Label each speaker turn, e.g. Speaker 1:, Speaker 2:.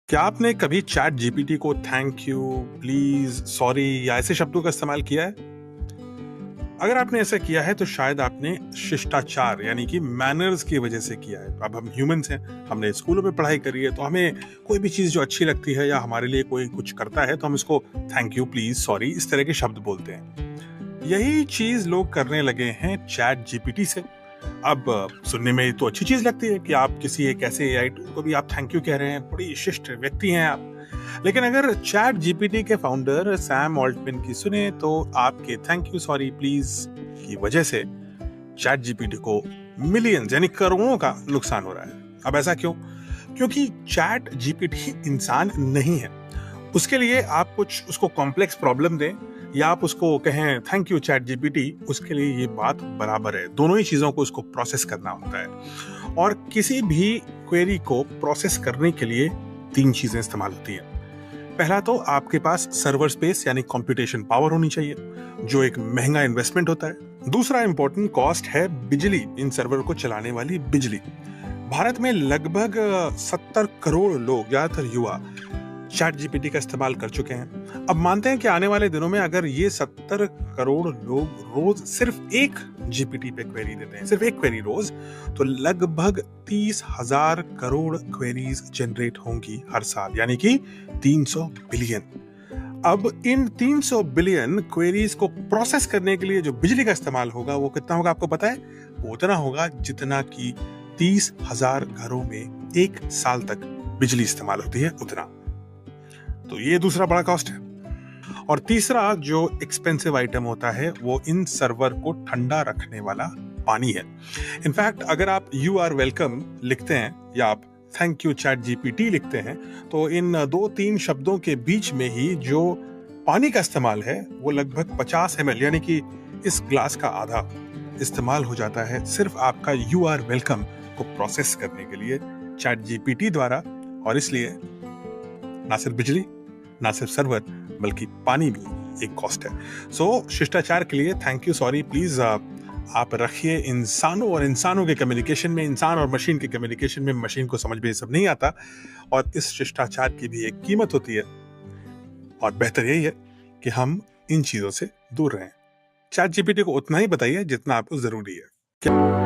Speaker 1: क्या आपने कभी चैट जीपीटी को थैंक यू, प्लीज, सॉरी या ऐसे शब्दों का इस्तेमाल किया है? अगर आपने ऐसा किया है तो शायद आपने शिष्टाचार यानी कि मैनर्स की वजह से किया है। अब हम ह्यूमंस हैं, हमने स्कूलों में पढ़ाई करी है, तो हमें कोई भी चीज जो अच्छी लगती है या हमारे लिए कोई कुछ करता है तो हम इसको थैंक यू, प्लीज, सॉरी इस तरह के शब्द बोलते हैं। यही चीज लोग करने लगे हैं चैट जीपीटी से। अब सुनने में तो अच्छी चीज लगती है कि आप किसी एक ऐसे एआई टूल को भी आप थैंक यू कह रहे हैं, बड़ी शिष्ट व्यक्ति हैं आप। लेकिन अगर चैट जीपीटी के फाउंडर सैम ऑल्टमैन की सुने तो आपके थैंक यू, सॉरी, प्लीज की वजह से चैट जीपीटी को मिलियंस यानी करोड़ों का नुकसान हो रहा है। अब ऐसा क्यों? क्योंकि चैट जीपीटी इंसान नहीं है। उसके लिए आप कुछ उसको कॉम्प्लेक्स प्रॉब्लम दें या आप उसको कहें थैंक यू चैट जीपीटी, उसके लिए ये बात बराबर है। दोनों ही चीजों को उसको प्रोसेस करना होता है और किसी भी क्वेरी को प्रोसेस करने के लिए तीन चीजें इस्तेमाल होती हैं। पहला तो आपके पास सर्वर स्पेस यानी कंप्यूटेशन पावर होनी चाहिए, जो एक महंगा इन्वेस्टमेंट होता है। दूसरा इंपॉर्टेंट कॉस्ट है बिजली, इन सर्वर को चलाने वाली बिजली। भारत में लगभग 70 करोड़ लोग, ज्यादातर युवा, चैट जीपीटी का इस्तेमाल कर चुके हैं। अब मानते हैं कि आने वाले दिनों में अगर ये 70 करोड़ लोग रोज सिर्फ एक जीपीटी पे क्वेरी देते हैं, सिर्फ एक क्वेरी रोज, तो लगभग 30,000 करोड़ क्वेरीज जनरेट होंगी हर साल, यानी कि 300 बिलियन। अब इन 300 बिलियन क्वेरीज को प्रोसेस करने के लिए जो बिजली का इस्तेमाल होगा वो कितना होगा आपको पता है? वो उतना होगा जितना कि 30,000 घरों में एक साल तक बिजली इस्तेमाल होती है, उतना। तो ये दूसरा बड़ा कॉस्ट है। और तीसरा जो एक्सपेंसिव आइटम होता है वो इन सर्वर को ठंडा रखने वाला पानी है। इनफैक्ट अगर आप यू आर वेलकम लिखते हैं या आप थैंक यू चैट जीपीटी लिखते हैं तो इन 2-3 शब्दों के बीच में ही जो पानी का इस्तेमाल है वो लगभग 50 ml यानी कि इस ग्लास का आधा इस्तेमाल हो जाता है सिर्फ आपका यू आर वेलकम को प्रोसेस करने के लिए चैट जीपीटी द्वारा। और इसलिए ना सिर्फ बिजली, ना सिर्फ सर्वर, बल्कि पानी भी एक कॉस्ट है। सो शिष्टाचार के लिए थैंक यू, सॉरी, प्लीज आप रखिए इंसानों और इंसानों के कम्युनिकेशन में। इंसान और मशीन के कम्युनिकेशन में मशीन को समझ में ये सब नहीं आता और इस शिष्टाचार की भी एक कीमत होती है और बेहतर यही है कि हम इन चीजों से दूर रहें। चैट जीपीटी को उतना ही बताइए जितना आपको जरूरी है। क्या